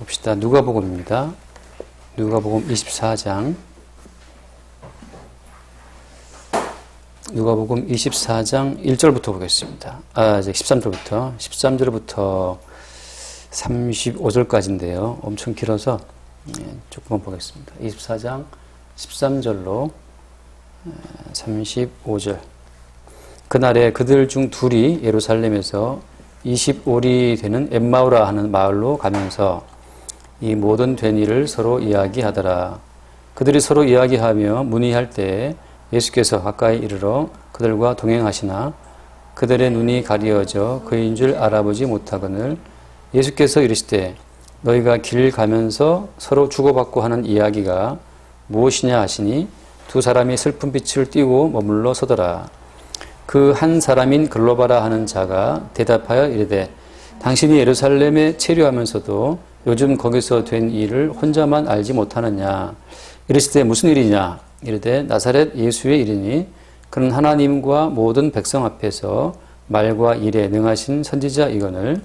봅시다. 누가복음입니다. 누가복음 24장. 누가복음 24장 1절부터 보겠습니다. 이제 13절부터 35절까지인데요. 엄청 길어서 조금만 보겠습니다. 24장 13절로 35절. 그날에 그들 중 둘이 예루살렘에서 25리 되는 엠마오라 하는 마을로 가면서 이 모든 된 일을 서로 이야기하더라. 그들이 서로 이야기하며 문의할 때 예수께서 가까이 이르러 그들과 동행하시나 그들의 눈이 가리어져 그인 줄 알아보지 못하거늘 예수께서 이르시되 너희가 길 가면서 서로 주고받고 하는 이야기가 무엇이냐 하시니 두 사람이 슬픈 빛을 띠고 머물러 서더라. 그 한 사람인 글로바라 하는 자가 대답하여 이르되 당신이 예루살렘에 체류하면서도 요즘 거기서 된 일을 혼자만 알지 못하느냐. 이르시되 무슨 일이냐. 이르되 나사렛 예수의 일이니 그는 하나님과 모든 백성 앞에서 말과 일에 능하신 선지자이거늘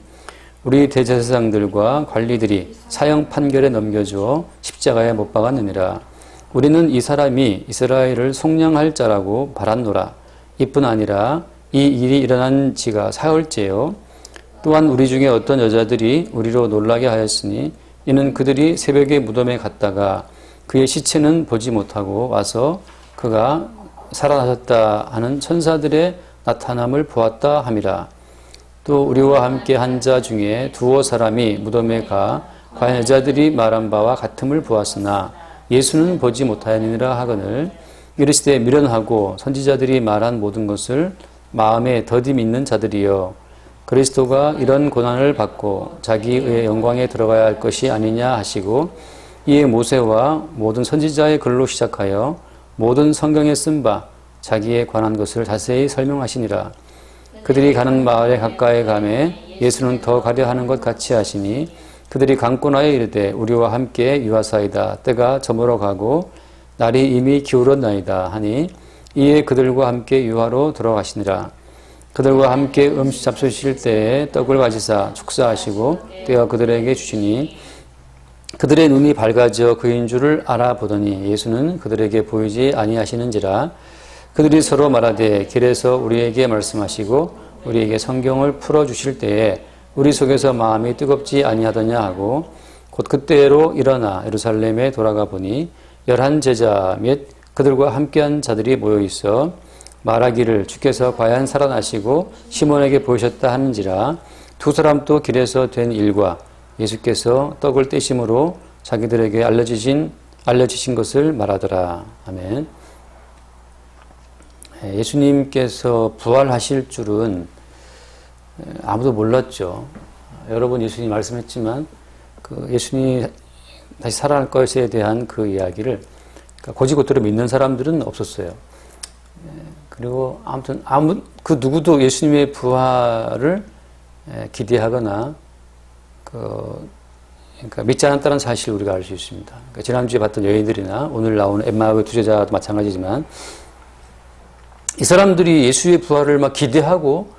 우리 대제사장들과 관리들이 사형 판결에 넘겨주어 십자가에 못 박았느니라. 우리는 이 사람이 이스라엘을 속량할 자라고 바랐노라. 이뿐 아니라 이 일이 일어난 지가 사흘째요. 또한 우리 중에 어떤 여자들이 우리로 놀라게 하였으니 이는 그들이 새벽에 무덤에 갔다가 그의 시체는 보지 못하고 와서 그가 살아나셨다 하는 천사들의 나타남을 보았다 함이라. 또 우리와 함께 한 자 중에 두어 사람이 무덤에 가 과연 여자들이 말한 바와 같음을 보았으나 예수는 보지 못하였느니라 하거늘 이르시되 미련하고 선지자들이 말한 모든 것을 마음에 더디 믿는 자들이여 그리스도가 이런 고난을 받고 자기의 영광에 들어가야 할 것이 아니냐 하시고 이에 모세와 모든 선지자의 글로 시작하여 모든 성경에 쓴 바 자기에 관한 것을 자세히 설명하시니라. 그들이 가는 마을에 가까이 가매 예수는 더 가려 하는 것 같이 하시니 그들이 강권하여 이르되 우리와 함께 유하사이다. 때가 저물어 가고 날이 이미 기울었나이다 하니 이에 그들과 함께 유하로 들어가시니라. 그들과 함께 음식 잡수실 때에 떡을 가지사 축사하시고 떼어 그들에게 주시니 그들의 눈이 밝아져 그인 줄을 알아보더니 예수는 그들에게 보이지 아니하시는지라. 그들이 서로 말하되 길에서 우리에게 말씀하시고 우리에게 성경을 풀어주실 때에 우리 속에서 마음이 뜨겁지 아니하더냐 하고 곧 그때로 일어나 예루살렘에 돌아가 보니 11 제자 및 그들과 함께한 자들이 모여 있어 말하기를 주께서 과연 살아나시고 시몬에게 보이셨다 하는지라. 두 사람도 길에서 된 일과 예수께서 떡을 떼심으로 자기들에게 알려주신 것을 말하더라. 아멘. 예수님께서 부활하실 줄은 아무도 몰랐죠. 여러분 예수님이 말씀했지만 그 예수님이 다시 살아날 것에 대한 그 이야기를 고지고대로 믿는 사람들은 없었어요. 그리고 아무튼 그 누구도 예수님의 부활을 기대하거나 그러니까 믿지 않았다는 사실을 우리가 알 수 있습니다. 그러니까 지난주에 봤던 여인들이나 오늘 나오는 엠마오의 두 제자도 마찬가지지만 이 사람들이 예수의 부활을 막 기대하고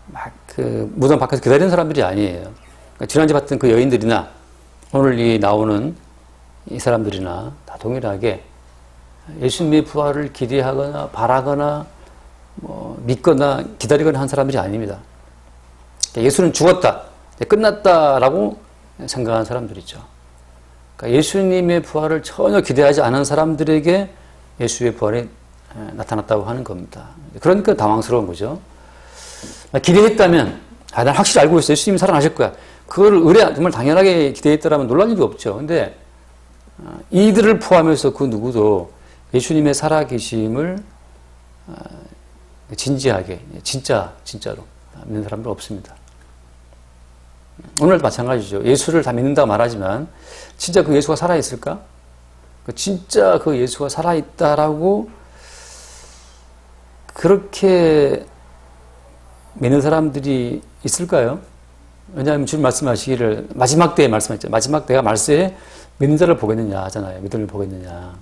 막 그 무덤 밖에서 기다리는 사람들이 아니에요. 그러니까 지난주에 봤던 그 여인들이나 오늘 이 나오는 이 사람들이나 다 동일하게 예수님의 부활을 기대하거나 바라거나 믿거나 기다리거나 한 사람들이 아닙니다. 그러니까 예수는 죽었다, 끝났다라고 생각하는 사람들이죠. 그러니까 예수님의 부활을 전혀 기대하지 않은 사람들에게 예수의 부활이 나타났다고 하는 겁니다. 그러니까 당황스러운 거죠. 기대했다면, 난 확실히 알고 있어요. 예수님이 살아나실 거야. 그걸 정말 당연하게 기대했더라면 놀랄 일도 없죠. 근데 이들을 포함해서 그 누구도 예수님의 살아계심을 진지하게, 진짜로 믿는 사람들 없습니다. 오늘도 마찬가지죠. 예수를 다 믿는다고 말하지만 진짜 그 예수가 살아있을까? 진짜 그 예수가 살아있다라고 그렇게 믿는 사람들이 있을까요? 왜냐하면 주님 말씀하시기를 마지막 때에 말씀하셨죠. 마지막 때가 말세에 믿는 자를 보겠느냐 하잖아요. 믿음을 보겠느냐.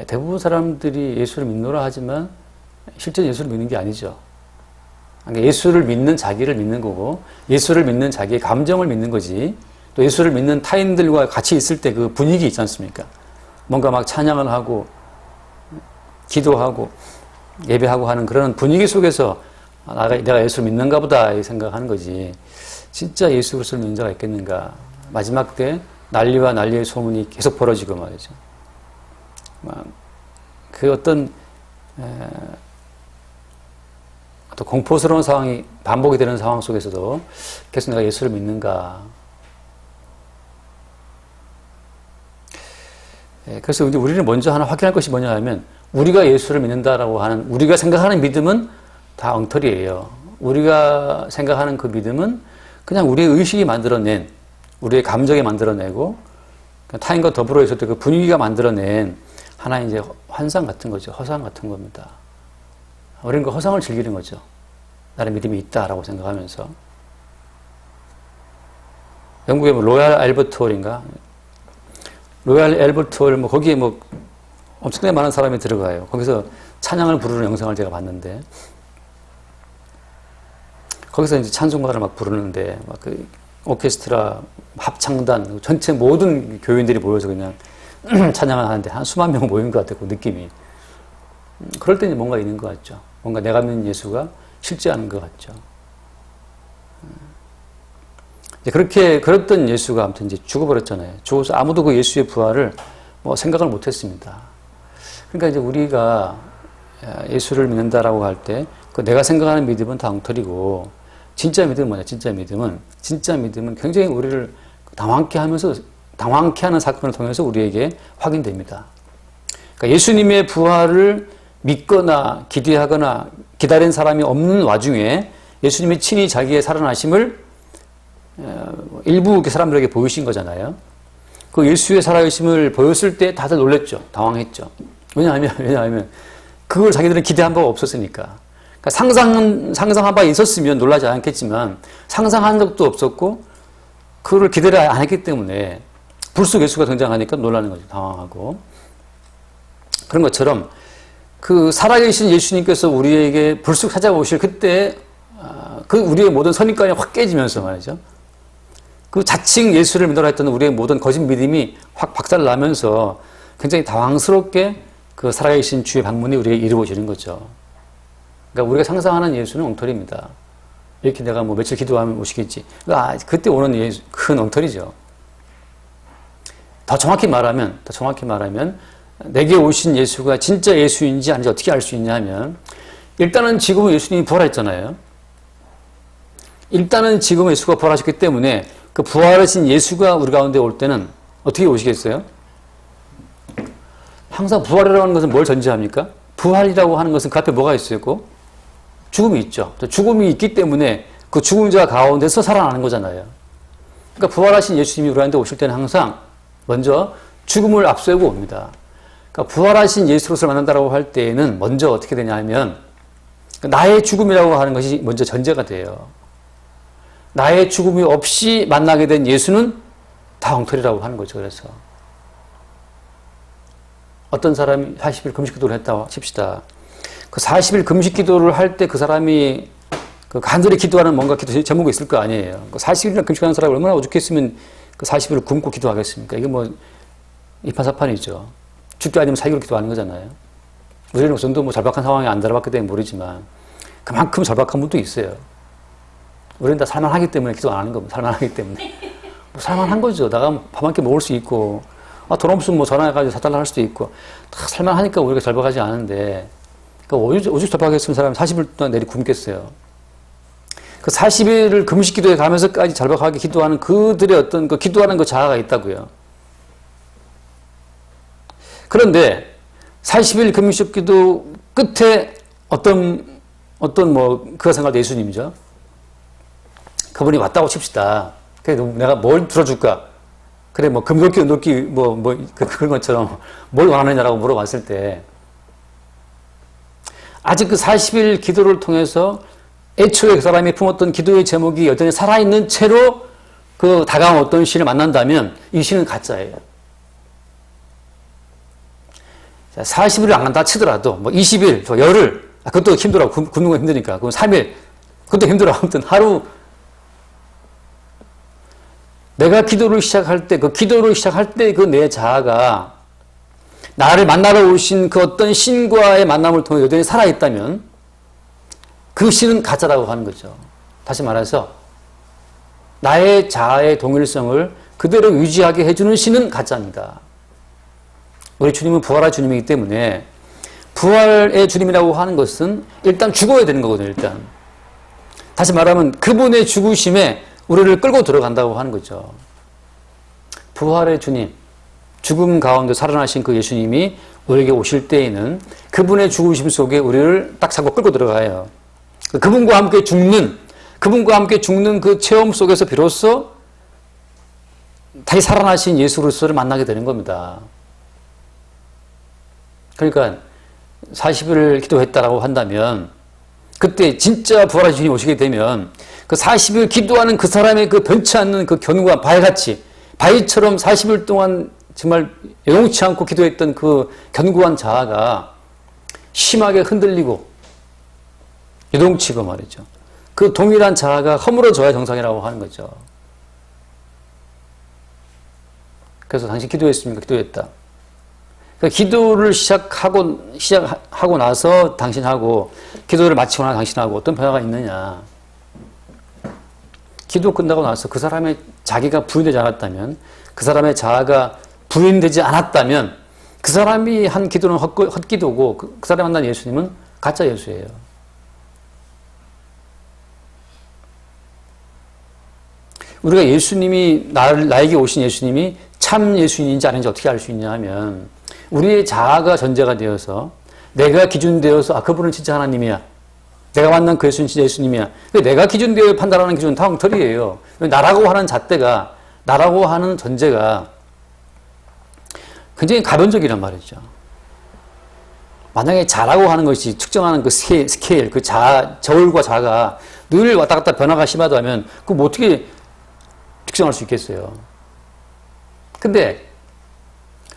대부분 사람들이 예수를 믿노라 하지만 실제 예수를 믿는 게 아니죠. 그러니까 예수를 믿는 자기를 믿는 거고 예수를 믿는 자기의 감정을 믿는 거지 또 예수를 믿는 타인들과 같이 있을 때 그 분위기 있지 않습니까? 뭔가 막 찬양을 하고 기도하고 예배하고 하는 그런 분위기 속에서 내가 예수를 믿는가 보다 생각하는 거지. 진짜 예수 그리스도를 믿는 자가 있겠는가. 마지막 때 난리와 난리의 소문이 계속 벌어지고 말이죠. 그 어떤 또 공포스러운 상황이 반복이 되는 상황 속에서도 계속 내가 예수를 믿는가. 그래서 우리는 먼저 하나 확인할 것이 뭐냐 하면 우리가 예수를 믿는다라고 하는 우리가 생각하는 믿음은 다 엉터리예요. 우리가 생각하는 그 믿음은 그냥 우리의 의식이 만들어낸 우리의 감정이 만들어내고 타인과 더불어 있을 때 그 분위기가 만들어낸 하나의 이제 환상 같은 거죠. 허상 같은 겁니다. 우리는 그 허상을 즐기는 거죠. 나의 믿음이 있다라고 생각하면서. 영국의 로얄 알버트 홀인가? 로얄 알버트 홀, 거기에 엄청나게 많은 사람이 들어가요. 거기서 찬양을 부르는 영상을 제가 봤는데, 거기서 이제 찬송가를 막 부르는데, 그 오케스트라, 합창단, 전체 모든 교인들이 모여서 그냥 찬양을 하는데 한 수만 명 모인 것 같아요. 그 느낌이. 그럴 때 뭔가 있는 것 같죠. 뭔가 내가 믿는 예수가 실제하는 것 같죠. 그렇게 그랬던 예수가 아무튼 이제 죽어버렸잖아요. 죽어서 아무도 그 예수의 부활을 생각을 못했습니다. 그러니까 이제 우리가 예수를 믿는다라고 할 때 그 내가 생각하는 믿음은 다 엉터리고 진짜 믿음은 뭐냐? 진짜 믿음은 굉장히 우리를 당황케 하는 사건을 통해서 우리에게 확인됩니다. 그러니까 예수님의 부활을 믿거나 기대하거나 기다린 사람이 없는 와중에 예수님이 친히 자기의 살아나심을 일부 사람들에게 보이신 거잖아요. 그 예수의 살아계심을 보였을 때 다들 놀랬죠. 당황했죠. 왜냐하면 그걸 자기들은 기대한 바가 없었으니까. 그러니까 상상한 바 있었으면 놀라지 않겠지만 상상한 적도 없었고 그걸 기대를 안 했기 때문에 불쑥 예수가 등장하니까 놀라는 거죠. 당황하고. 그런 것처럼 그 살아계신 예수님께서 우리에게 불쑥 찾아오실 그때 그 우리의 모든 선입관이 확 깨지면서 말이죠. 그 자칭 예수를 믿으라 했던 우리의 모든 거짓 믿음이 확 박살나면서 굉장히 당황스럽게 그 살아계신 주의 방문이 우리에게 이루어지는 거죠. 그러니까 우리가 상상하는 예수는 엉터리입니다. 이렇게 내가 며칠 기도하면 오시겠지. 그때 오는 예수, 큰 엉터리죠. 더 정확히 말하면 내게 오신 예수가 진짜 예수인지 아닌지 어떻게 알 수 있냐 하면 일단은 지금은 예수님이 부활했잖아요. 일단은 지금 예수가 부활하셨기 때문에 그 부활하신 예수가 우리 가운데 올 때는 어떻게 오시겠어요? 항상 부활이라고 하는 것은 뭘 전제합니까? 부활이라고 하는 것은 그 앞에 뭐가 있었고? 죽음이 있죠. 죽음이 있기 때문에 그 죽은 자 가운데서 살아나는 거잖아요. 그러니까 부활하신 예수님이 우리한테 오실 때는 항상 먼저 죽음을 앞세우고 옵니다. 그러니까 부활하신 예수로서 만난다고 할 때에는 먼저 어떻게 되냐 하면 나의 죽음이라고 하는 것이 먼저 전제가 돼요. 나의 죽음이 없이 만나게 된 예수는 다 엉터리라고 하는 거죠. 그래서 어떤 사람이 40일 금식 기도를 했다고 칩시다. 그 40일 금식 기도를 할 때 그 사람이 그 간절히 기도하는 뭔가 기도 제목이 있을 거 아니에요. 그 40일이나 금식하는 사람이 얼마나 오죽했으면 그 40일을 굶고 기도하겠습니까? 이게 이판사판이죠. 죽기 아니면 사기로 기도하는 거잖아요. 우리는 그 정도 절박한 상황에 안 들어봤기 때문에 모르지만 그만큼 절박한 분도 있어요. 우리는 다 살만하기 때문에 기도 안 하는 겁니다. 살만하기 때문에. 살만한 거죠. 나가면 밥 한 끼 먹을 수 있고, 돈 없으면 전화해가지고 사달라 할 수도 있고, 다 살만하니까 우리가 절박하지 않은데, 그러니까 오죽 절박했으면 사람이 40일 동안 내리 굶겠어요. 그 40일을 금식 기도에 가면서까지 절박하게 기도하는 그들의 어떤 그 기도하는 그 자아가 있다고요. 그런데 40일 금식 기도 끝에 그가 생각할 때 예수님이죠. 그분이 왔다고 칩시다. 그래, 내가 뭘 들어줄까? 그래, 금돌기, 은돌기, 그런 것처럼 뭘 원하느냐라고 물어봤을 때, 아직 그 40일 기도를 통해서 애초에 그 사람이 품었던 기도의 제목이 여전히 살아있는 채로 그 다가온 어떤 신을 만난다면 이 신은 가짜예요. 40일을 안 간다 치더라도 20일, 열흘, 그것도 힘들어. 굶는 건 힘드니까. 그럼 3일, 그것도 힘들어. 아무튼 하루 내가 기도를 시작할 때, 그 기도를 시작할 때 그 내 자아가 나를 만나러 오신 그 어떤 신과의 만남을 통해 여전히 살아있다면 그 신은 가짜라고 하는 거죠. 다시 말해서 나의 자아의 동일성을 그대로 유지하게 해주는 신은 가짜입니다. 우리 주님은 부활의 주님이기 때문에 부활의 주님이라고 하는 것은 일단 죽어야 되는 거거든요. 일단 다시 말하면 그분의 죽으심에 우리를 끌고 들어간다고 하는 거죠. 부활의 주님, 죽음 가운데 살아나신 그 예수님이 우리에게 오실 때에는 그분의 죽으심 속에 우리를 딱 잡고 끌고 들어가요. 그분과 함께 죽는 그 체험 속에서 비로소 다시 살아나신 예수 그리스도를 만나게 되는 겁니다. 그러니까 40일 기도했다라고 한다면 그때 진짜 부활하신 주님이 오시게 되면 그 40일 기도하는 그 사람의 그 변치 않는 그 견고한 바위같이 바위처럼 40일 동안 정말 여동치 않고 기도했던 그 견고한 자아가 심하게 흔들리고 요동치고 말이죠. 그 동일한 자아가 허물어져야 정상이라고 하는 거죠. 그래서 당신 기도했습니까? 기도했다. 그러니까 기도를 시작하고 나서 당신하고 기도를 마치고 나서 당신하고 어떤 변화가 있느냐. 기도 끝나고 나서 그 사람의 자기가 부인되지 않았다면, 그 사람의 자아가 부인되지 않았다면 그 사람이 한 기도는 헛기도고 그 사람이 만난 예수님은 가짜 예수예요. 우리가 예수님이 나에게 오신 예수님이 참 예수님인지 아닌지 어떻게 알 수 있냐 하면 우리의 자아가 전제가 되어서 내가 기준되어서 그분은 진짜 하나님이야. 내가 만난 그 예수는 진짜 예수님이야. 내가 기준되어 판단하는 기준은 다 엉터리예요. 나라고 하는 잣대가, 나라고 하는 전제가 굉장히 가변적이란 말이죠. 만약에 자라고 하는 것이 측정하는 그 스케일, 그 저울과 자가 늘 왔다 갔다 변화가 심하다면 그거 뭐 어떻게 측정할 수 있겠어요. 근데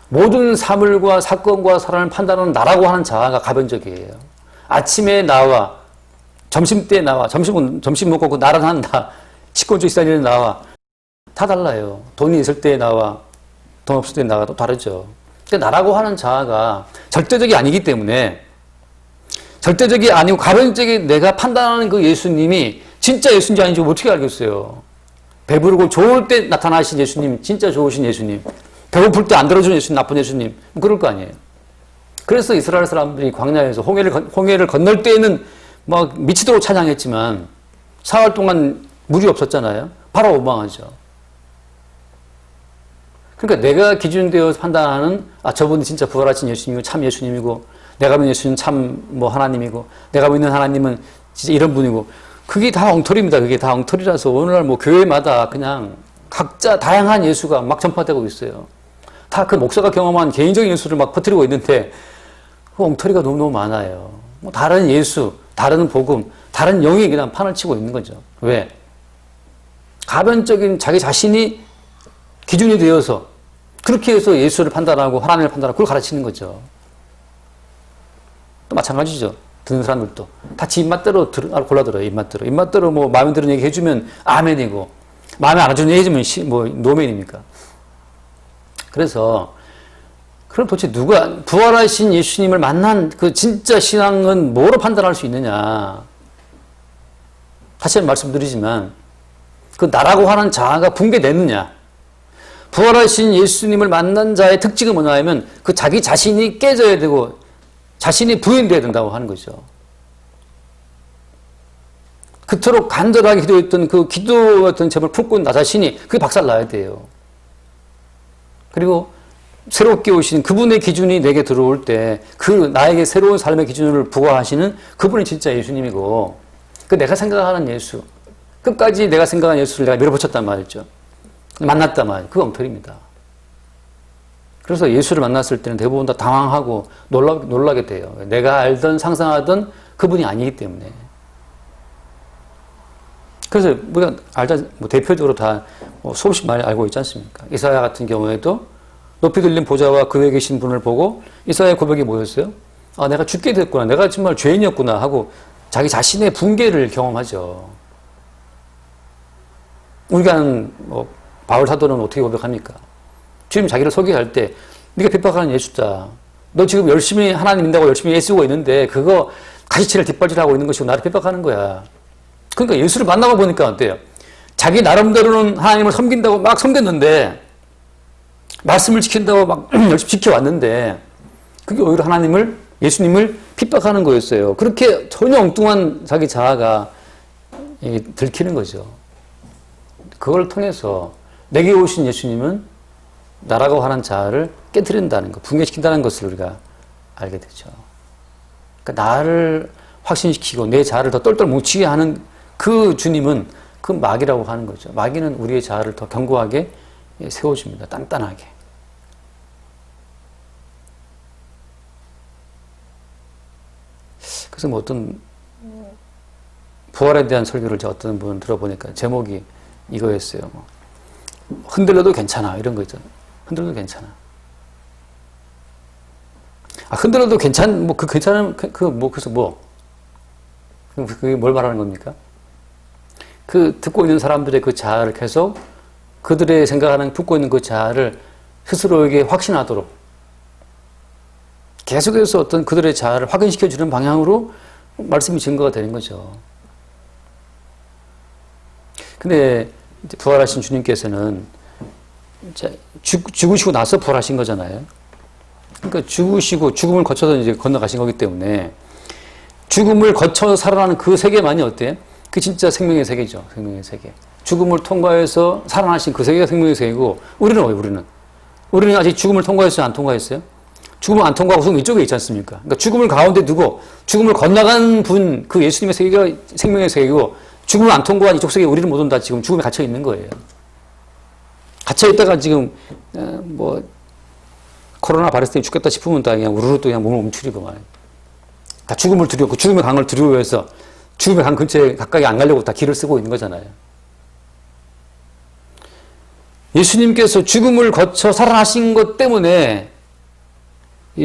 모든 사물과 사건과 사람을 판단하는 나라고 하는 자아가 가변적이에요. 아침에 나와, 점심때 나와, 점심 먹고 그 나란한다, 식권적 시달리는 나와, 다 달라요. 돈이 있을 때 나와, 돈 없을 때 나와 또 다르죠. 그러니까 나라고 하는 자아가 절대적이 아니기 때문에 절대적이 아니고 가변적인 내가 판단하는 그 예수님이 진짜 예수인지 아닌지 어떻게 알겠어요. 배부르고 좋을 때 나타나신 예수님, 진짜 좋으신 예수님, 배고플 때 안 들어주는 예수님, 나쁜 예수님, 그럴 거 아니에요. 그래서 이스라엘 사람들이 광야에서 홍해를 건널 때에는 막 미치도록 찬양했지만 사흘 동안 물이 없었잖아요. 바로 원망하죠. 그러니까 내가 기준되어 판단하는 저분이 진짜 부활하신 예수님이고 참 예수님이고 내가 믿는 예수님은 참 하나님이고 내가 믿는 하나님은 진짜 이런 분이고 그게 다 엉터리입니다. 그게 다 엉터리라서 오늘날 교회마다 그냥 각자 다양한 예수가 막 전파되고 있어요. 다 그 목사가 경험한 개인적인 예수를 막 퍼뜨리고 있는데 그 엉터리가 너무너무 많아요. 다른 예수, 다른 복음, 다른 영이 그냥 판을 치고 있는 거죠. 왜? 가변적인 자기 자신이 기준이 되어서 그렇게 해서 예수를 판단하고 하나님을 판단하고 그걸 가르치는 거죠. 또 마찬가지죠. 듣는 사람들도 다 지 입맛대로 골라들어요. 입맛대로 뭐 마음에 드는 얘기 해주면 아멘이고 마음에 안 드는 얘기 해주면 노멘입니까? 그래서 그럼 도대체 누가 부활하신 예수님을 만난 그 진짜 신앙은 뭐로 판단할 수 있느냐? 다시 한번 말씀드리지만 그 나라고 하는 자아가 붕괴됐느냐? 부활하신 예수님을 만난 자의 특징은 뭐냐 하면 그 자기 자신이 깨져야 되고 자신이 부인돼야 된다고 하는 거죠. 그토록 간절하게 기도했던 그 기도였던 점을 품고 있는 나 자신이 그게 박살나야 돼요. 그리고 새롭게 오신 그분의 기준이 내게 들어올 때 그 나에게 새로운 삶의 기준을 부과하시는 그분이 진짜 예수님이고 그 내가 생각하는 예수 끝까지 내가 생각하는 예수를 내가 밀어붙였단 말이죠. 만났단 말이에요. 그거 엉터리입니다. 그래서 예수를 만났을 때는 대부분 다 당황하고 놀라게 돼요. 내가 알던 상상하던 그분이 아니기 때문에. 그래서 우리가 대표적으로 다 수없이 많이 알고 있지 않습니까? 이사야 같은 경우에도 높이 들린 보좌와 그 위에 계신 분을 보고 이사야의 고백이 뭐였어요? 내가 죽게 됐구나. 내가 정말 죄인이었구나 하고 자기 자신의 붕괴를 경험하죠. 우리가 아는 바울 사도는 어떻게 고백합니까? 주님 자기를 소개할 때 네가 핍박하는 예수다. 너 지금 열심히 하나님 믿는다고 열심히 애쓰고 있는데 그거 가시치를 뒷발질하고 있는 것이고 나를 핍박하는 거야. 그러니까 예수를 만나고 보니까 어때요? 자기 나름대로는 하나님을 섬긴다고 막 섬겼는데 말씀을 지킨다고 막 열심히 지켜왔는데 그게 오히려 하나님을 예수님을 핍박하는 거였어요. 그렇게 전혀 엉뚱한 자기 자아가 들키는 거죠. 그걸 통해서 내게 오신 예수님은 나라고 하는 자아를 깨뜨린다는 것, 붕괴시킨다는 것을 우리가 알게 되죠. 그러니까 나를 확신시키고 내 자아를 더 똘똘 뭉치게 하는 그 주님은 그 마귀라고 하는 거죠. 마귀는 우리의 자아를 더 견고하게 세워줍니다. 단단하게. 그래서 뭐 어떤 부활에 대한 설교를 어떤 분 들어보니까 제목이 이거였어요. 뭐 흔들려도 괜찮아 이런 거 있잖아요. 흔들려도 괜찮아. 흔들려도 뭐 그 괜찮은 그래서 그게 뭘 말하는 겁니까? 그 듣고 있는 사람들의 그 자아를 계속 그들의 생각하는 품고 있는 그 자아를 스스로에게 확신하도록 계속해서 어떤 그들의 자아를 확인시켜주는 방향으로 말씀이 증거가 되는 거죠. 근데 부활하신 주님께서는 죽으시고 나서 부활하신 거잖아요. 그러니까 죽으시고 죽음을 거쳐서 이제 건너가신 거기 때문에 죽음을 거쳐 살아나는 그 세계만이 어때요? 그 진짜 생명의 세계죠. 생명의 세계. 죽음을 통과해서 살아나신 그 세계가 생명의 세계고 우리는 뭐예요? 우리는 아직 죽음을 통과했어요? 안 통과했어요? 죽음을 안 통과하고 지금 이쪽에 있지 않습니까? 그러니까 죽음을 가운데 두고 죽음을 건너간 분, 그 예수님의 세계가 생명의 세계고 죽음을 안 통과한 이쪽 세계 우리는 모두 다 지금 죽음에 갇혀 있는 거예요. 갇혀 있다가 지금 코로나 바이러스 때문에 죽겠다 싶으면 다 그냥 우르르 또 그냥 몸을 움츠리고 말. 다 죽음을 두려워, 그 죽음의 강을 두려워해서 죽음의 강 근처에 가까이 안 가려고 다 길을 쓰고 있는 거잖아요. 예수님께서 죽음을 거쳐 살아나신 것 때문에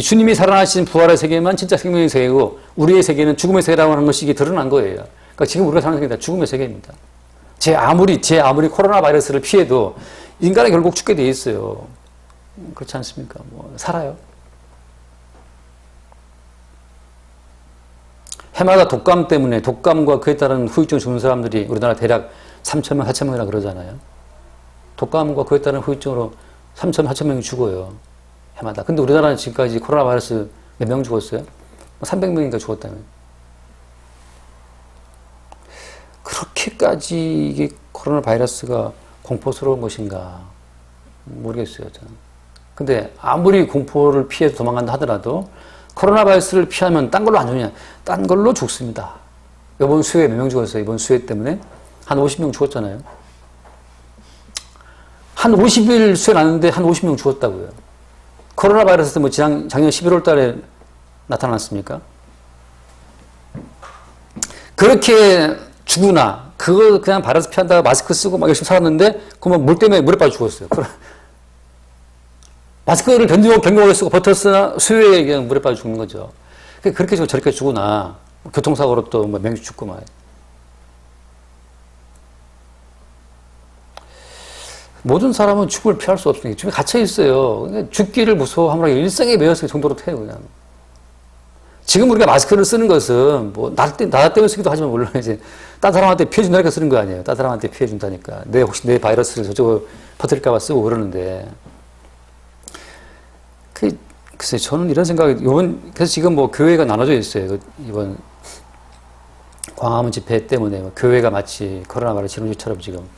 주님이 살아나신 부활의 세계만 진짜 생명의 세계고 우리의 세계는 죽음의 세계라고 하는 것이 이게 드러난 거예요. 그러니까 지금 우리가 사는 세계는 죽음의 세계입니다. 제 아무리 코로나 바이러스를 피해도 인간은 결국 죽게 돼 있어요. 그렇지 않습니까? 살아요. 해마다 독감 때문에 독감과 그에 따른 후유증 죽는 사람들이 우리나라 대략 3,000명, 4,000명이라 그러잖아요. 독감과 그에 따른 후유증으로 3,000, 4,000명이 죽어요. 해마다. 근데 우리나라는 지금까지 코로나 바이러스 몇 명 죽었어요? 300명인가 죽었다며. 그렇게까지 이게 코로나 바이러스가 공포스러운 것인가 모르겠어요, 저는. 근데 아무리 공포를 피해서 도망간다 하더라도 코로나 바이러스를 피하면 딴 걸로 안 죽냐? 딴 걸로 죽습니다. 이번 수해에 몇 명 죽었어요? 이번 수해 때문에 한 50명 죽었잖아요. 한 50일 수해 났는데 한 50명 죽었다고요. 코로나 바이러스 작년 11월 달에 나타났습니까? 그렇게 죽으나 그거 그냥 바이러스 피한다고 마스크 쓰고 막 열심히 살았는데 그러면 물 때문에 물에 빠져 죽었어요. 마스크를 견고하게 쓰고 버텼으나 수요에 그냥 물에 빠져 죽는 거죠. 그렇게 저렇게 죽으나 교통사고로 또 명주 죽고 막. 모든 사람은 죽음을 피할 수 없으니까 죽음에 갇혀 있어요. 그러니까 죽기를 무서워하므로 일생에 매였을 정도로 태요 그냥. 지금 우리가 마스크를 쓰는 것은 나 때문에 쓰기도 하지만 물론 이제 딴 사람한테 피해준다니까 쓰는 거 아니에요. 딴 사람한테 피해준다니까. 혹시 내 바이러스를 저쪽으로 퍼뜨릴까봐 쓰고 그러는데. 글쎄, 저는 이런 생각이, 그래서 지금 교회가 나눠져 있어요. 이번 광화문 집회 때문에 교회가 마치 코로나 바이러스 진원지처럼 지금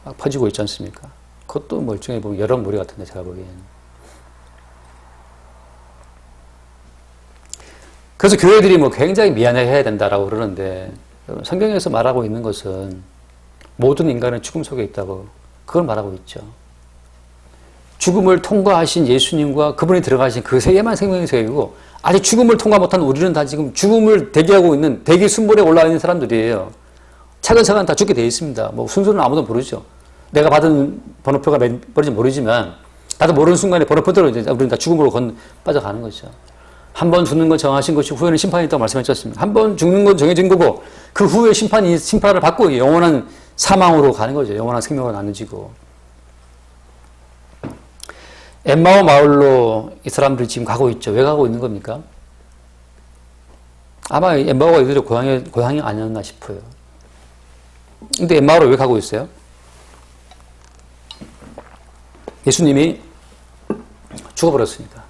막 퍼지고 있지 않습니까? 그것도 일종의 보면 여론몰이 같은데, 제가 보기에는. 그래서 교회들이 굉장히 미안해해야 된다라고 그러는데, 성경에서 말하고 있는 것은 모든 인간은 죽음 속에 있다고, 그걸 말하고 있죠. 죽음을 통과하신 예수님과 그분이 들어가신 그 세계만 생명의 세계이고 아직 죽음을 통과 못한 우리는 다 지금 죽음을 대기하고 있는 대기 순번에 올라와 있는 사람들이에요. 차근차근 다 죽게 되어 있습니다. 순서는 아무도 모르죠. 내가 받은 번호표가 몇 번인지 모르지만 나도 모르는 순간에 번호표대로 이제 우리는 다 죽음으로 빠져가는 거죠. 한 번 죽는 건 정하신 것이 후에는 심판이 있다고 말씀하셨지 않습니까? 한 번 죽는 건 정해진 거고 그 후에 심판을 받고 영원한 사망으로 가는 거죠. 영원한 생명으로 나눠지고. 엠마오 마을로 이 사람들이 지금 가고 있죠. 왜 가고 있는 겁니까? 아마 엠마오가 이들의 고향이 아니었나 싶어요. 근데 엠마오로 왜 가고 있어요? 예수님이 죽어버렸으니까.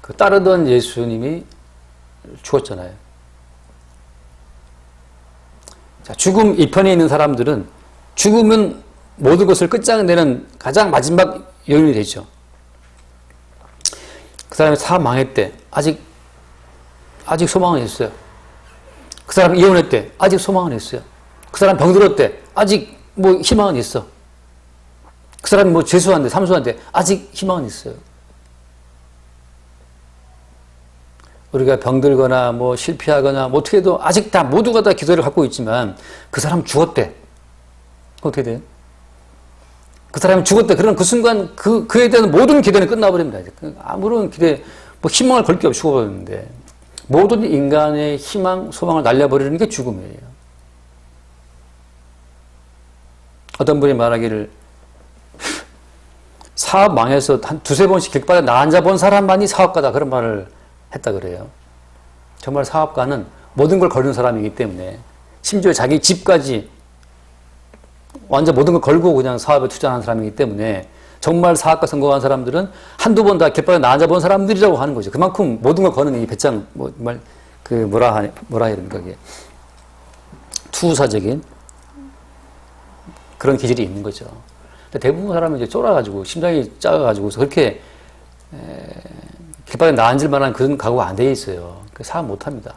그 따르던 예수님이 죽었잖아요. 자, 죽음 이편에 있는 사람들은 죽으면 모든 것을 끝장내는 가장 마지막 요인이 되죠. 그 사람이 사업 망했대. 아직 소망은 있어요. 그 사람이 이혼했대. 아직 소망은 있어요. 그 사람 병들었대. 아직 뭐 희망은 있어. 그 사람이 뭐 재수한대, 삼수한대. 아직 희망은 있어요. 우리가 병들거나 뭐 실패하거나 뭐 어떻게 해도 아직 다 모두가 다 기도를 갖고 있지만 그 사람 죽었대. 어떻게 돼요? 그 사람이 죽었대. 그러면 그 순간 그에 대한 모든 기대는 끝나버립니다. 아무런 기대, 뭐 희망을 걸 게 없이 죽어버렸는데 모든 인간의 희망, 소망을 날려버리는 게 죽음이에요. 어떤 분이 말하기를 사업 망해서 한 두세 번씩 길바닥에 나 앉아 본 사람만이 사업가다 그런 말을 했다 그래요. 정말 사업가는 모든 걸 거는 사람이기 때문에 심지어 자기 집까지 완전 모든 걸 걸고 그냥 사업에 투자하는 사람이기 때문에 정말 사업가 성공한 사람들은 한두 번 다 길바닥에 나 앉아 본 사람들이라고 하는 거죠. 그만큼 모든 걸 거는 이 배짱, 뭐라 해야 됩니까, 그게. 투사적인 그런 기질이 있는 거죠. 근데 대부분 사람은 이제 쫄아가지고, 심장이 작아가지고서 그렇게, 길바닥에 나 앉을 만한 그런 각오가 안 돼 있어요. 사업 못 합니다.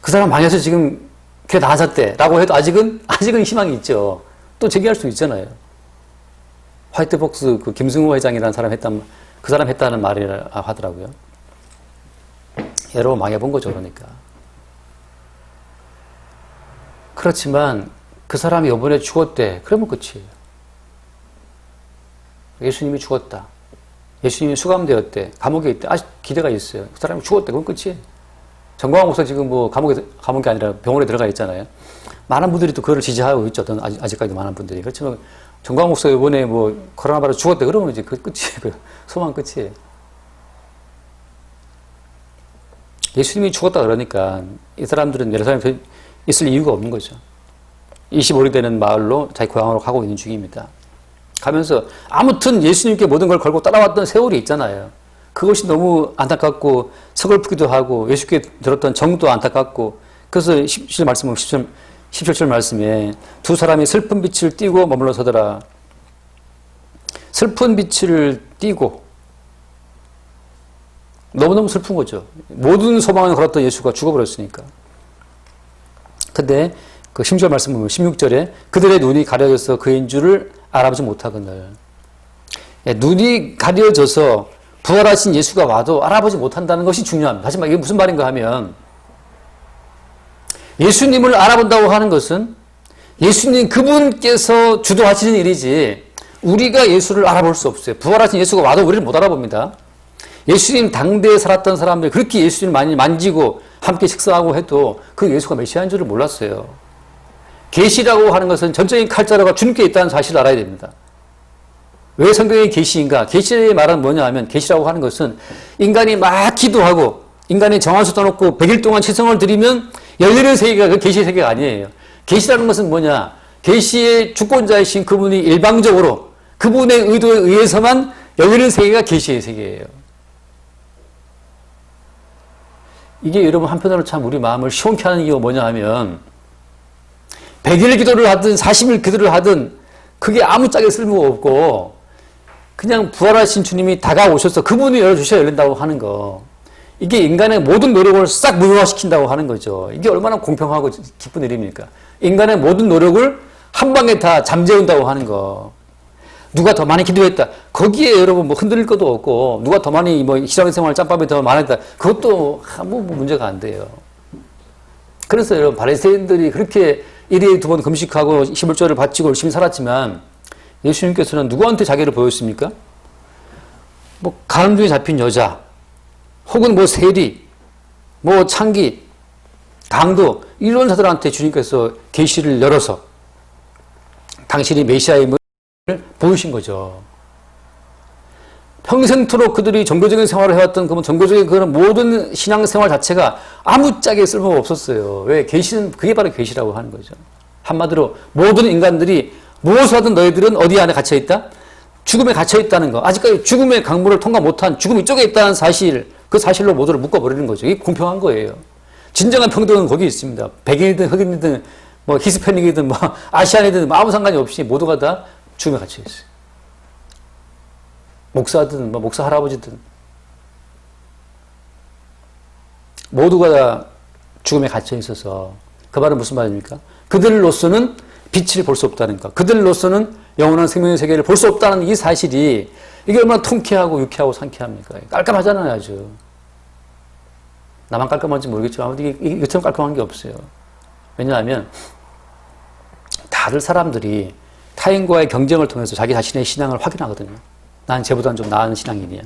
그 사람 망해서 지금 걔 나아졌대 라고 해도 아직은 희망이 있죠. 또 제기할 수 있잖아요. 화이트복스 그 김승호 회장이라는 그 사람 했다는 말이라 하더라고요. 여러 번 망해본 거죠, 그러니까. 그렇지만 그 사람이 이번에 죽었대. 그러면 끝이에요. 예수님이 죽었다. 예수님이 수감되었대. 감옥에 있대. 아직 기대가 있어요. 그 사람이 죽었대. 그건 끝이에요. 정광훈 목사 지금 뭐 감옥이 아니라 병원에 들어가 있잖아요. 많은 분들이 또 그걸 지지하고 있죠. 아직까지도 많은 분들이. 그렇지만 정광훈 목사 이번에 뭐 코로나 바이러스 죽었대. 그러면 이제 그 끝이에요. 그 소망 끝이에요. 예수님이 죽었다 그러니까 이 사람들은 예루살렘에 있을 이유가 없는 거죠. 25리 되는 마을로 자기 고향으로 가고 있는 중입니다. 가면서 아무튼 예수님께 모든 걸 걸고 따라왔던 세월이 있잖아요. 그것이 너무 안타깝고 서글프기도 하고 예수께 들었던 정도 안타깝고 그래서 17절 말씀에 두 사람이 슬픈 빛을 띠고 머물러 서더라. 슬픈 빛을 띠고 너무너무 슬픈 거죠. 모든 소망을 걸었던 예수가 죽어버렸으니까. 근데 그 16절 말씀 보면 16절에 그들의 눈이 가려져서 그인 줄을 알아보지 못하거늘. 눈이 가려져서 부활하신 예수가 와도 알아보지 못한다는 것이 중요합니다. 하지만 이게 무슨 말인가 하면 예수님을 알아본다고 하는 것은 예수님 그분께서 주도하시는 일이지 우리가 예수를 알아볼 수 없어요. 부활하신 예수가 와도 우리를 못 알아봅니다. 예수님 당대에 살았던 사람들이 그렇게 예수님을 많이 만지고 함께 식사하고 해도 그 예수가 메시아인 줄을 몰랐어요. 계시라고 하는 것은 전적인 칼자루가 주님께 있다는 사실을 알아야 됩니다. 왜 성경이 계시인가? 계시의 말은 뭐냐 하면 계시라고 하는 것은 인간이 막 기도하고 인간이 정한수 떠놓고 100일 동안 치성을 드리면 열리는 세계가 그 계시의 세계가 아니에요. 계시라는 것은 뭐냐? 계시의 주권자이신 그분이 일방적으로 그분의 의도에 의해서만 열리는 세계가 계시의 세계예요. 이게 여러분 한편으로 참 우리 마음을 시원케 하는 이유가 뭐냐 하면 100일 기도를 하든 40일 기도를 하든 그게 아무짝에 쓸모가 없고 그냥 부활하신 주님이 다가오셔서 그분이 열어주셔야 열린다고 하는 거. 이게 인간의 모든 노력을 싹 무효화시킨다고 하는 거죠. 이게 얼마나 공평하고 기쁜 일입니까? 인간의 모든 노력을 한 방에 다 잠재운다고 하는 거. 누가 더 많이 기도했다. 거기에 여러분 뭐 흔들릴 것도 없고 누가 더 많이 뭐 신앙생활 짬밥이 더 많았다. 그것도 아무 문제가 안 돼요. 그래서 여러분 바리새인들이 그렇게 일일이 2번 금식하고 11조를 바치고 열심히 살았지만 예수님께서는 누구한테 자기를 보였습니까? 뭐 가늠중에 잡힌 여자 혹은 뭐 세리 뭐 창기 강도 이런 자들한테 주님께서 계시를 열어서 당신이 메시아임을 보이신 거죠. 평생토록 그들이 종교적인 생활을 해왔던 그 종교적인 그런 모든 신앙생활 자체가 아무짝에 쓸모가 없었어요. 왜? 계시는 그게 바로 계시라고 하는 거죠. 한마디로 모든 인간들이 무엇을 하든 너희들은 어디 안에 갇혀 있다? 죽음에 갇혀 있다는 거. 아직까지 죽음의 강물을 통과 못한 죽음이 쪽에 있다는 사실, 그 사실로 모두를 묶어버리는 거죠. 이게 공평한 거예요. 진정한 평등은 거기 있습니다. 백인이든 흑인이든 뭐 히스패닉이든 뭐 아시안이든 아무 상관이 없이 모두가 다 죽음에 갇혀 있어요. 목사든 뭐 목사 할아버지든 모두가 다 죽음에 갇혀 있어서 그 말은 무슨 말입니까? 그들로서는 빛을 볼 수 없다는 것, 그들로서는 영원한 생명의 세계를 볼 수 없다는 이 사실이 이게 얼마나 통쾌하고 유쾌하고 상쾌합니까? 깔끔하잖아요, 아주. 나만 깔끔한지 모르겠지만 아무튼 이것처럼 깔끔한 게 없어요. 왜냐하면 다들 사람들이 타인과의 경쟁을 통해서 자기 자신의 신앙을 확인하거든요. 난 쟤보다는 좀 나은 신앙인이야.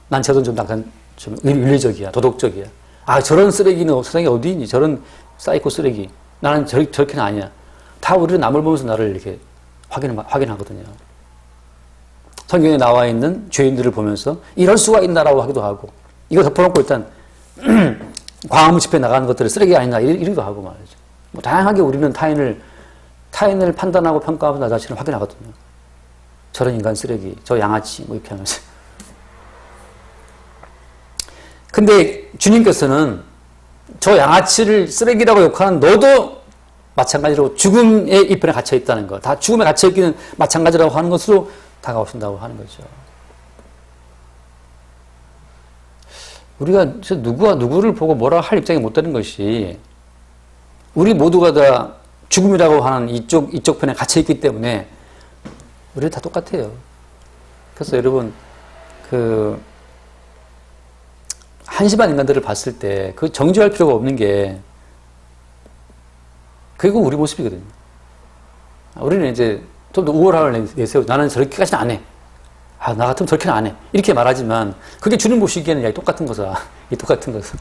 난 쟤보다는 좀 약간 좀 윤리적이야, 도덕적이야. 아, 저런 쓰레기는 세상에 어디 있니? 저런 사이코 쓰레기. 나는 저렇게는 아니야. 다 우리는 남을 보면서 나를 이렇게 확인하거든요. 성경에 나와 있는 죄인들을 보면서 이럴 수가 있나라고 하기도 하고, 이거 덮어놓고 일단 광화문 집회 나가는 것들을 쓰레기 아니나 이러기도 하고 말이죠. 뭐 다양하게 우리는 타인을 판단하고 평가하면서 나 자신을 확인하거든요. 저런 인간 쓰레기, 저 양아치, 뭐 이렇게 하면서. 근데 주님께서는 저 양아치를 쓰레기라고 욕하는 너도 마찬가지로 죽음의 이편에 갇혀 있다는 것, 다 죽음에 갇혀 있기는 마찬가지라고 하는 것으로 다가오신다고 하는 거죠. 우리가 누구와 누구를 보고 뭐라 할 입장이 못 되는 것이 우리 모두가 다 죽음이라고 하는 이쪽 편에 갇혀 있기 때문에 우리 다 똑같아요. 그래서 여러분 한심한 인간들을 봤을 때 그 정죄할 필요가 없는 게 그게 우리 모습이거든요. 우리는 이제 좀 더 우월함을 내세우고 나는 저렇게까지는 안 해. 아, 나 같으면 저렇게는 안 해. 이렇게 말하지만 그게 주님 보시기에는 야, 똑같은 거사. 이 똑같은 거사.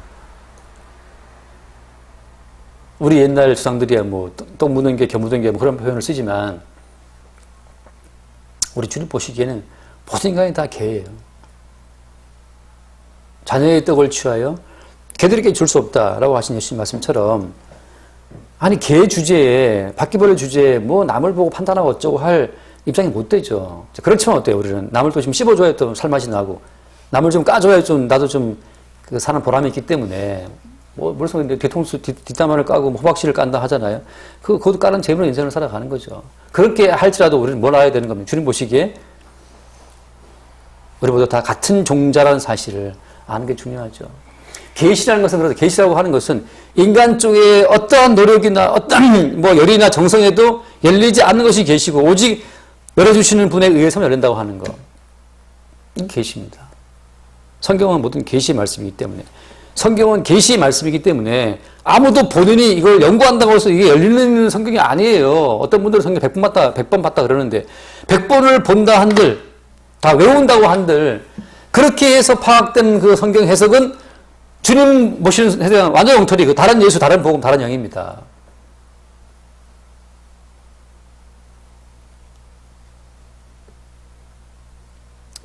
우리 옛날 조상들이야 뭐 똥 묻는 게 겨 묻은 게 뭐 그런 표현을 쓰지만 우리 주님 보시기에는 모든 인간이 다 개예요. 자녀의 떡을 취하여 개들에게 줄 수 없다라고 하신 예수님 말씀처럼 아니 개 주제에 바퀴벌레 주제에 뭐 남을 보고 판단하고 어쩌고 할 입장이 못 되죠. 그렇지만 어때요? 우리는 남을 또 좀 씹어줘야 또 살맛이 나고 남을 좀 까줘야 좀 나도 좀 사는 보람이 있기 때문에 뭐 물론 근데 뒤통수 뒷담화를 까고 뭐 호박씨를 깐다 하잖아요. 그것도 까는 재미로 인생을 살아가는 거죠. 그렇게 할지라도 우리는 뭘 알아야 되는 겁니다. 주님 보시기에 우리 모두 다 같은 종자라는 사실을 아는 게 중요하죠. 계시라는 것은 그래서 계시라고 하는 것은 인간 쪽에 어떠한 노력이나 어떠한 뭐 열의나 정성에도 열리지 않는 것이 계시고 오직 열어주시는 분에 의해서 열린다고 하는 거. 이게 계시입니다. 성경은 모든 계시의 말씀이기 때문에 성경은 계시의 말씀이기 때문에 아무도 본인이 이걸 연구한다고 해서 이게 열리는 성경이 아니에요. 어떤 분들은 성경 100번 봤다 그러는데 100번을 본다 한들 다 외운다고 한들 그렇게 해서 파악된 그 성경 해석은 주님 모시는 해석은 완전 엉터리, 그 다른 예수, 다른 복음, 다른 영입니다.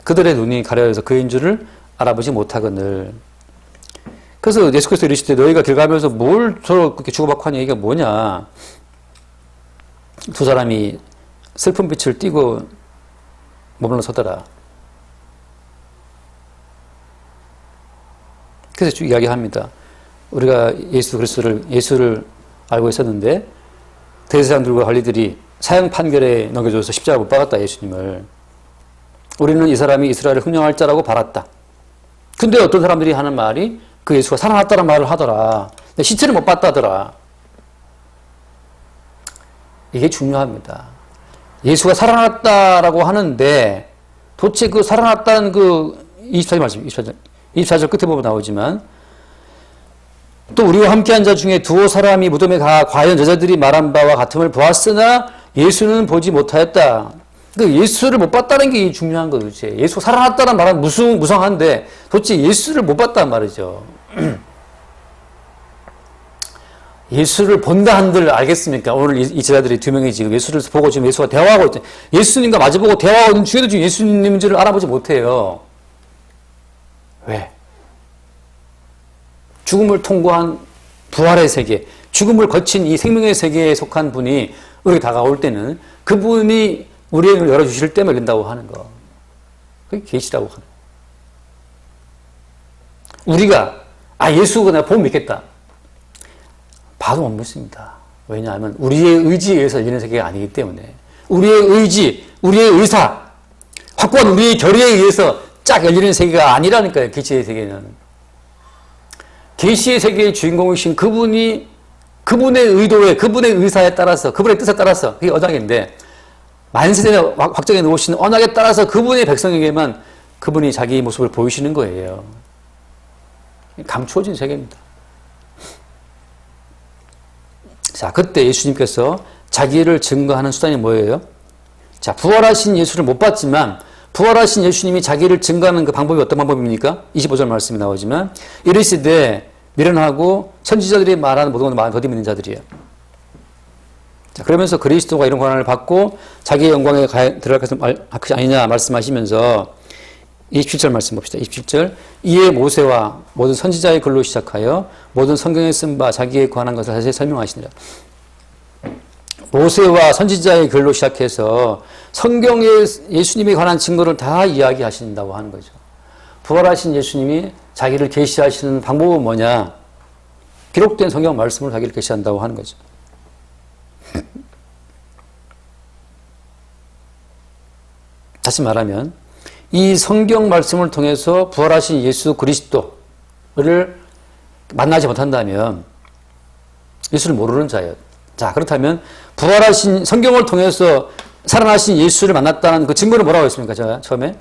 그들의 눈이 가려져서 그인 줄을 알아보지 못하거늘. 그래서 예수께서 이르시되 너희가 길 가면서 뭘 저렇게 주고받고 하는 얘기가 뭐냐. 두 사람이 슬픈 빛을 띠고 머물러 서더라. 그래서 이야기합니다. 우리가 예수를 알고 있었는데 대제사장들과 관리들이 사형 판결에 넘겨줘서 십자가 못 박았다 예수님을. 우리는 이 사람이 이스라엘을 흥령할 자라고 바랐다. 근데 어떤 사람들이 하는 말이 그 예수가 살아났다는 말을 하더라. 근데 시체를 못 봤다더라. 이게 중요합니다. 예수가 살아났다라고 하는데 도대체 그 살아났다는 그 24절 말씀, 24절 끝에 보면 나오지만 또 우리와 함께한 자 중에 두어 사람이 무덤에 가 과연 여자들이 말한 바와 같음을 보았으나 예수는 보지 못하였다. 그 예수를 못 봤다는 게 중요한 거죠. 예수가 살아났다는 말은 무성한데 도대체 예수를 못 봤단 말이죠. 예수를 본다 한들 알겠습니까? 오늘 이 제자들이 두 명이 지금 예수를 보고 지금 예수가 대화하고 있대. 예수님과 마주보고 대화하고 있는 중에도 지금 예수님인 줄 알아보지 못해요. 왜? 죽음을 통과한 부활의 세계, 죽음을 거친 이 생명의 세계에 속한 분이 우리에게 다가올 때는 그분이 우리의 눈을 열어주실 때만 열린다고 하는 거. 그게 계시라고 하는 거. 우리가 예수가 내가 보면 믿겠다. 봐도 못 믿습니다. 왜냐하면 우리의 의지에 의해서 열리는 세계가 아니기 때문에 우리의 의지, 우리의 의사, 확고한 우리의 결의에 의해서 쫙 열리는 세계가 아니라니까요. 계시의 세계는. 계시의 세계의 주인공이신 그분이 그분의 의도에, 그분의 의사에 따라서, 그분의 뜻에 따라서 그게 언약인데 만세전에 확정해 놓으신 언약에 따라서 그분의 백성에게만 그분이 자기 모습을 보이시는 거예요. 감추어진 세계입니다. 자, 그때 예수님께서 자기를 증거하는 수단이 뭐예요? 자, 부활하신 예수를 못 봤지만 부활하신 예수님이 자기를 증거하는 그 방법이 어떤 방법입니까? 25절 말씀이 나오지만 이르시되 미련하고 선지자들이 말하는 모든 것을 더디 믿는 자들이에요. 자, 그러면서 그리스도가 이런 권한을 받고 자기의 영광에 들어갈 것은 아니냐 말씀하시면서 27절 말씀 봅시다. 27절 이에 모세와 모든 선지자의 글로 시작하여 모든 성경에 쓴 바 자기에 관한 것을 다시 설명하시니라. 모세와 선지자의 글로 시작해서 성경에 예수님에 관한 증거를 다 이야기하신다고 하는 거죠. 부활하신 예수님이 자기를 계시하시는 방법은 뭐냐? 기록된 성경 말씀으로 자기를 계시한다고 하는 거죠. 다시 말하면 이 성경 말씀을 통해서 부활하신 예수 그리스도를 만나지 못한다면 예수를 모르는 자예요. 자, 그렇다면 부활하신 성경을 통해서 살아나신 예수를 만났다는 그 증거는 뭐라고 했습니까? 제가 처음에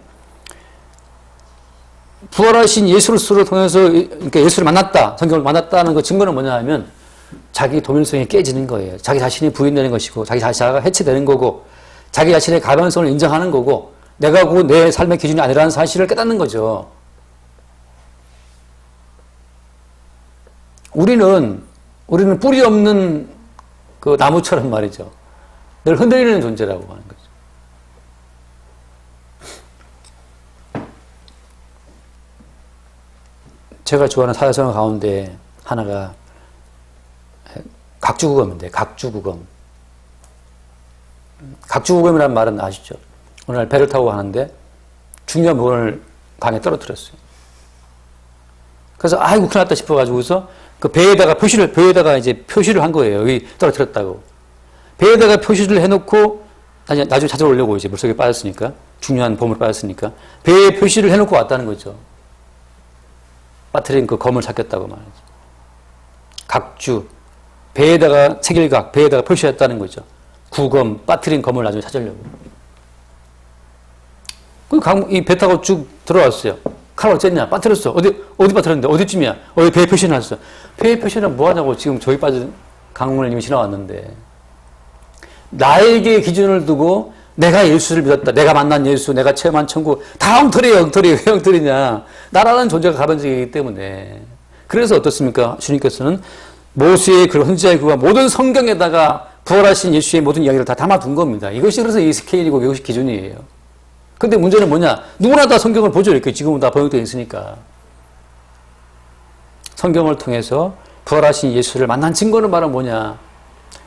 부활하신 예수를 통해서 그러니까 예수를 만났다, 성경을 만났다는 그 증거는 뭐냐 하면 자기 도밀성이 깨지는 거예요. 자기 자신이 부인되는 것이고 자기 자신이 해체되는 거고 자기 자신의 가변성을 인정하는 거고 내가 그 내 삶의 기준이 아니라는 사실을 깨닫는 거죠. 우리는 뿌리 없는 그 나무처럼 말이죠. 늘 흔들리는 존재라고 하는 거죠. 제가 좋아하는 사자성어 가운데 하나가 각주구검인데, 각주구검. 각주구검이라는 말은 아시죠? 어느 날 배를 타고 가는데 중요한 물건을 강에 떨어뜨렸어요. 그래서 아이고 큰일 났다 싶어가지고서 그 배에다가 표시를 한 거예요. 여기 떨어뜨렸다고. 배에다가 표시를 해놓고 나중에 찾아오려고 이제 물속에 빠졌으니까 중요한 보물을 빠졌으니까 배에 표시를 해놓고 왔다는 거죠. 빠뜨린 그 검을 찾겠다고 말이죠. 각주 배에다가 체결각 배에다가 표시했다는 거죠. 구검 빠뜨린 검을 나중에 찾으려고. 이 배 타고 쭉 들어왔어요. 칼 어쨌냐? 빠뜨렸어. 어디 빠뜨렸는데? 어디쯤이야? 배에 표시해놨어. 배에 표시는 뭐하냐고 지금 저기 빠진 강물을 이미 지나왔는데. 나에게 기준을 두고 내가 예수를 믿었다. 내가 만난 예수, 내가 체험한 천국. 다 엉터리야, 엉터리. 왜 엉터리냐? 나라는 존재가 가변적이기 때문에. 그래서 어떻습니까? 주님께서는 모세의 글, 선지자의 글과 모든 성경에다가 부활하신 예수의 모든 이야기를 다 담아둔 겁니다. 이것이 그래서 이 스케일이고 이것이 기준이에요. 근데 문제는 뭐냐? 누구나 다 성경을 보죠. 이렇게 지금은 다 번역되어 있으니까. 성경을 통해서 부활하신 예수를 만난 증거는 바로 뭐냐?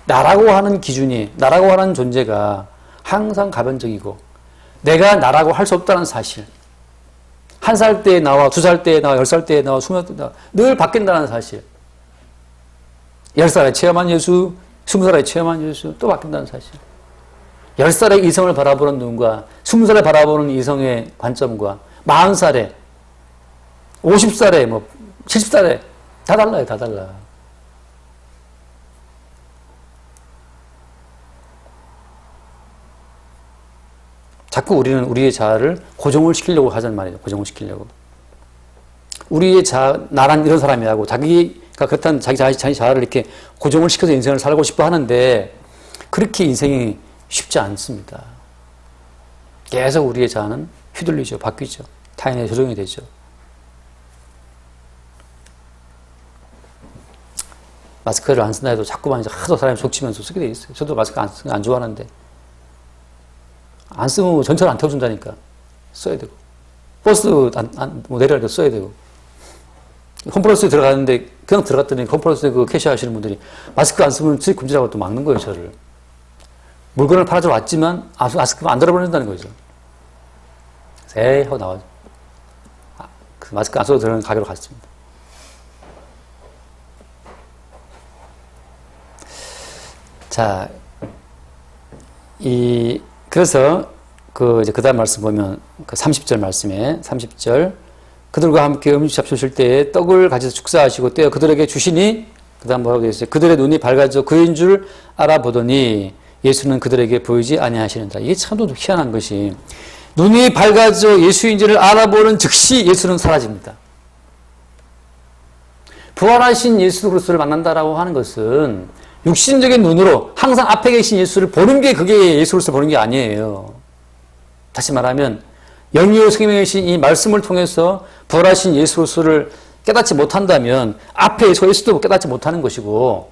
나라고 하는 기준이, 나라고 하는 존재가 항상 가변적이고 내가 나라고 할 수 없다는 사실. 1살 때에 나와, 2살 때에 나와, 10살 때에 나와, 20살 때에 나와 늘 바뀐다는 사실. 10살에 체험한 예수, 20살에 체험한 예수 또 바뀐다는 사실. 10살의 이성을 바라보는 눈과 20살에 바라보는 이성의 관점과 40살에 50살에 70살에 다 달라요. 다 달라. 자꾸 우리는 우리의 자아를 고정을 시키려고 하자는 말이에요. 고정을 시키려고. 우리의 자아, 나란 이런 사람이라고 자기가 그렇다는 자기 자아를 이렇게 고정을 시켜서 인생을 살고 싶어 하는데 그렇게 인생이 쉽지 않습니다. 계속 우리의 자아는 휘둘리죠. 바뀌죠. 타인에 조정이 되죠. 마스크를 안 쓴다 해도 자꾸만 이제 하도 사람이 속치면서 쓰게 돼 있어요. 저도 마스크 안 쓰는 거 안 좋아하는데. 안 쓰면 전철 안 태워준다니까. 써야 되고. 버스 뭐 내려갈 때 써야 되고. 홈플러스에 들어가는데 그냥 들어갔더니 홈플러스에 그 캐셔 하시는 분들이 마스크 안 쓰면 수익 금지라고 또 막는 거예요, 저를. 물건을 팔아서 왔지만 마스크 안 들어버린다는 거죠. 에이 하고 나와죠. 그 마스크 안 써도 되는 가게로 갔습니다. 자, 그래서 그 다음 말씀 보면 그 30절 말씀에 30절 그들과 함께 음식 잡수실 때에 떡을 가져서 축사하시고 떼어 그들에게 주시니 그 다음 뭐라고 되어 있어요? 그들의 눈이 밝아져 그인 줄 알아보더니 예수는 그들에게 보이지 아니하시는다. 이게 참도 희한한 것이 눈이 밝아져 예수인지를 알아보는 즉시 예수는 사라집니다. 부활하신 예수 그리스도를 만난다라고 하는 것은 육신적인 눈으로 항상 앞에 계신 예수를 보는 게 그게 예수 그리스도를 보는 게 아니에요. 다시 말하면 영이요 생명이신 이 말씀을 통해서 부활하신 예수 그리스도를 깨닫지 못한다면 앞에 예수도 깨닫지 못하는 것이고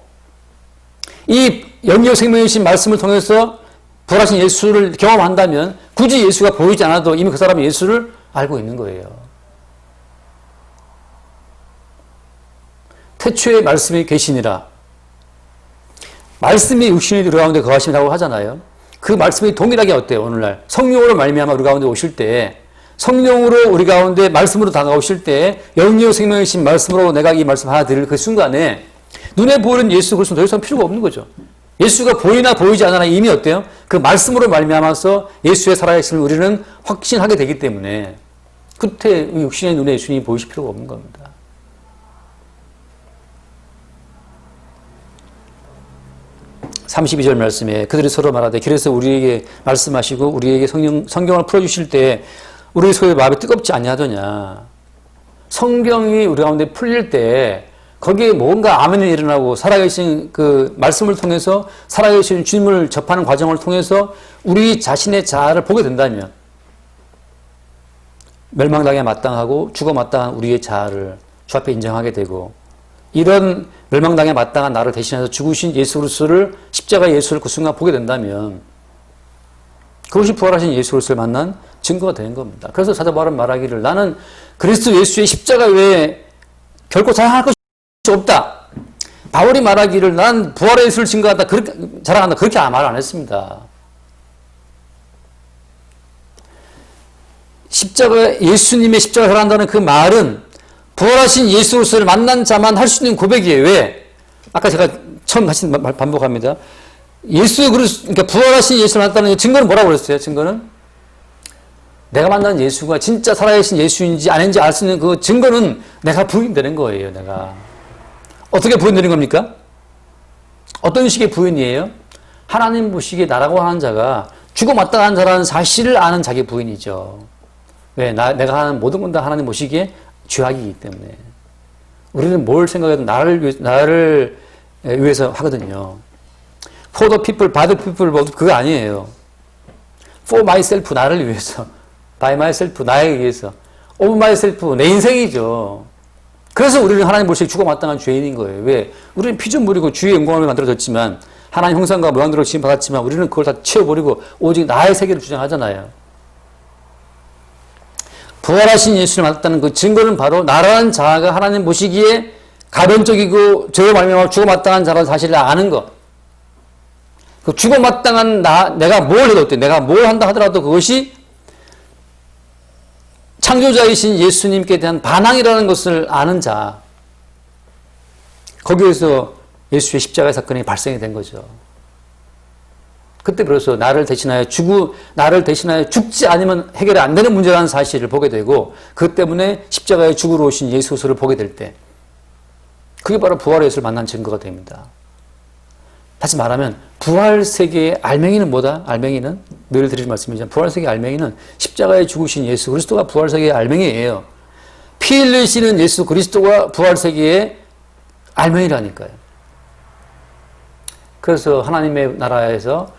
이 영이요 생명이신 말씀을 통해서 부활하신 예수를 경험한다면 굳이 예수가 보이지 않아도 이미 그 사람은 예수를 알고 있는 거예요. 태초에 말씀이 계시니라. 말씀이 육신이 우리 가운데 거하신다고 하잖아요. 그 말씀이 동일하게 어때요? 오늘날 성령으로 말미암아 우리 가운데 오실 때 성령으로 우리 가운데 말씀으로 다가오실 때 영이요 생명이신 말씀으로 내가 이 말씀 하나 드릴 그 순간에 눈에 보이는 예수 그리스도 더 이상 필요가 없는 거죠. 예수가 보이나 보이지 않으나 이미 어때요? 그 말씀으로 말미암아서 예수의 살아계심을 우리는 확신하게 되기 때문에 그때 육신의 눈에 예수님이 보이실 필요가 없는 겁니다. (32절) 말씀에 그들이 서로 말하되 길에서 우리에게 말씀하시고 우리에게 성경을 풀어주실 때 우리 소의 마음이 뜨겁지 아니하더냐. 성경이 우리 가운데 풀릴 때 거기에 뭔가 아멘이 일어나고 살아계신 그 말씀을 통해서 살아계신 주님을 접하는 과정을 통해서 우리 자신의 자아를 보게 된다면 멸망당에 마땅하고 죽어 마땅한 우리의 자아를 주 앞에 인정하게 되고 이런 멸망당에 마땅한 나를 대신해서 죽으신 예수 그리스도를 십자가 예수를 그 순간 보게 된다면 그것이 부활하신 예수 그리스도를 만난 증거가 되는 겁니다. 그래서 사도 바울은 말하기를 나는 그리스도 예수의 십자가 외에 결코 자랑할 것이 없다. 바울이 말하기를 난 부활의 예수를 증거한다, 그렇게 자랑한다, 그렇게 말 안 했습니다. 예수님의 십자가를 사랑한다는 그 말은 부활하신 예수 그리스도를 만난 자만 할 수 있는 고백이에요. 왜? 아까 제가 처음 다시 반복합니다. 그러니까 부활하신 예수를 만났다는 증거는 뭐라고 그랬어요? 증거는 내가 만난 예수가 진짜 살아계신 예수인지 아닌지 알 수 있는 그 증거는 내가 부인되는 거예요. 내가 어떻게 부인되는 겁니까? 어떤 식의 부인이에요? 하나님 보시기에 나라고 하는 자가 죽어 마땅한 자라는 사실을 아는 자기 부인이죠. 왜? 내가 하는 모든 건 다 하나님 보시기에 죄악이기 때문에 우리는 뭘 생각해도 나를 위해서 하거든요. For the people, by the people 모두 그거 아니에요. For myself, 나를 위해서. By myself, 나에 의해서. Of myself, 내 인생이죠. 그래서 우리는 하나님 보시기에 죽어 마땅한 죄인인 거예요. 왜? 우리는 피조물이고 주의 영광을 만들어졌지만 하나님 형상과 모양대로 지음받았지만 우리는 그걸 다 채워버리고 오직 나의 세계를 주장하잖아요. 부활하신 예수를 만났다는 그 증거는 바로 나라는 자아가 하나님 보시기에 가변적이고 죄로 말미암아 죽어 마땅한 자라는 사실을 아는 것. 그 죽어 마땅한 내가 뭘 해도 어때? 내가 뭘 한다 하더라도 그것이 창조자이신 예수님께 대한 반항이라는 것을 아는 자. 거기에서 예수의 십자가의 사건이 발생이 된 거죠. 그때 비로소 나를 대신하여 죽지 않으면 해결이 안 되는 문제라는 사실을 보게 되고 그 때문에 십자가에 죽으러 오신 예수 그리스도를 보게 될 때 그게 바로 부활의 예수를 만난 증거가 됩니다. 다시 말하면 부활 세계의 알맹이는 뭐다? 알맹이는 늘 드릴 말씀이지만 부활 세계의 알맹이는 십자가에 죽으신 예수 그리스도가 부활 세계의 알맹이에요. 피 흘리시는 예수 그리스도가 부활 세계의 알맹이라니까요. 그래서 하나님의 나라에서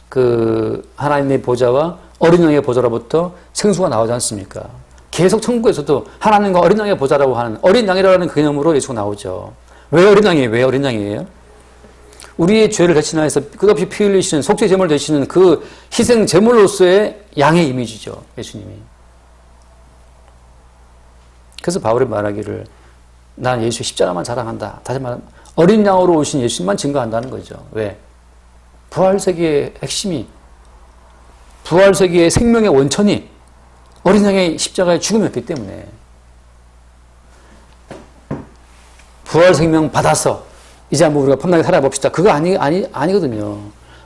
그 하나님의 보좌와 어린 양의 보좌로부터 생수가 나오지 않습니까? 계속 천국에서도 하나님과 어린 양의 보좌라고 하는 어린 양이라는 그 개념으로 예수가 나오죠. 왜 어린 양이에요? 왜 어린 양이에요? 우리의 죄를 대신하여서 끝없이 피 흘리시는 속죄 제물 되시는 그 희생 제물로서의 양의 이미지죠. 예수님이. 그래서 바울이 말하기를 난 예수 십자가만 자랑한다. 다시 말하면 어린 양으로 오신 예수님만 증거한다는 거죠. 왜? 부활세계의 핵심이, 부활세계의 생명의 원천이 어린 양의 십자가의 죽음이었기 때문에 부활 생명 받아서 이제 한번 우리가 폼나게 살아봅시다. 그거 아니거든요.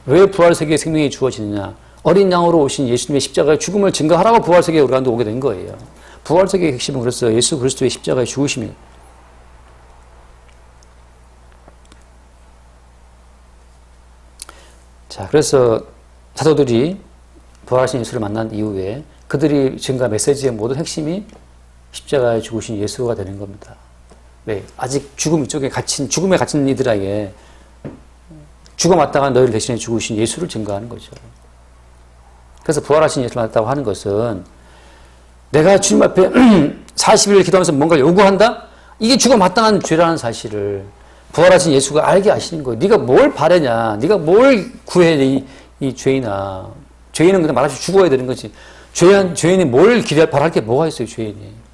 왜 부활세계의 생명이 주어지느냐? 어린 양으로 오신 예수님의 십자가의 죽음을 증거하라고 부활세계에 우리가 오게 된 거예요. 부활세계의 핵심은 그래서 예수 그리스도의 십자가의 죽으심이. 자, 그래서 사도들이 부활하신 예수를 만난 이후에 그들이 증거 메시지의 모든 핵심이 십자가에 죽으신 예수가 되는 겁니다. 네, 아직 죽음에 갇힌 이들에게 죽어 마땅한 너희를 대신해 죽으신 예수를 증거하는 거죠. 그래서 부활하신 예수를 만났다고 하는 것은 내가 주님 앞에 40일 기도하면서 뭔가 요구한다? 이게 죽어 마땅한 죄라는 사실을 부활하신 예수가 알게 하시는 거예요. 네가 뭘 바라냐? 네가 뭘 구해? 이 죄인아. 죄인은 그냥 말없이 죽어야 되는 거지. 죄인이 뭘 바랄 게 뭐가 있어요, 죄인이.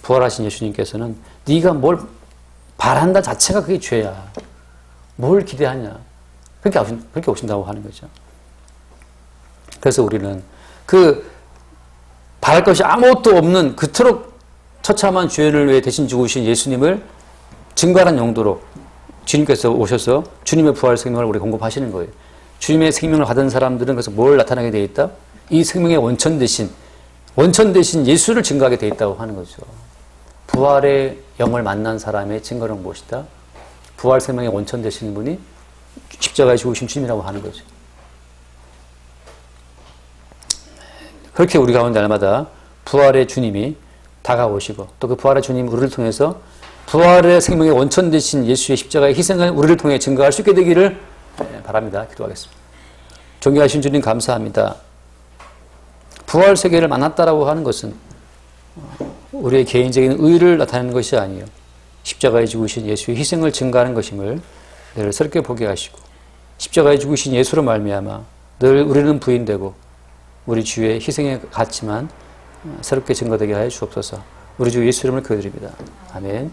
부활하신 예수님께서는 네가 뭘 바란다 자체가 그게 죄야. 뭘 기대하냐. 그렇게 오신다고 하는 거죠. 그래서 우리는 그 바랄 것이 아무것도 없는 그토록 처참한 죄인을 위해 대신 죽으신 예수님을 증거하는 용도로 주님께서 오셔서 주님의 부활 생명을 우리 공급하시는 거예요. 주님의 생명을 받은 사람들은 그래서 뭘 나타나게 되어 있다? 이 생명의 원천 대신 예수를 증거하게 되어 있다고 하는 거죠. 부활의 영을 만난 사람의 증거는 무엇이다? 부활 생명의 원천 되시는 분이 십자가에 죽으신 주님이라고 하는 거죠. 그렇게 우리 가운데 날마다 부활의 주님이 다가오시고 또 그 부활의 주님 우리를 통해서 부활의 생명의 원천 되신 예수의 십자가의 희생을 우리를 통해 증거할 수 있게 되기를 바랍니다. 기도하겠습니다. 존귀하신 주님 감사합니다. 부활 세계를 만났다라고 하는 것은 우리의 개인적인 의를 나타내는 것이 아니요 십자가에 죽으신 예수의 희생을 증거하는 것임을 늘 새롭게 보게 하시고 십자가에 죽으신 예수로 말미암아 늘 우리는 부인되고 우리 주의 희생의 가치만 새롭게 증거되게 하여 주옵소서. 우리 주 예수 이름을 기도드립니다. 아멘.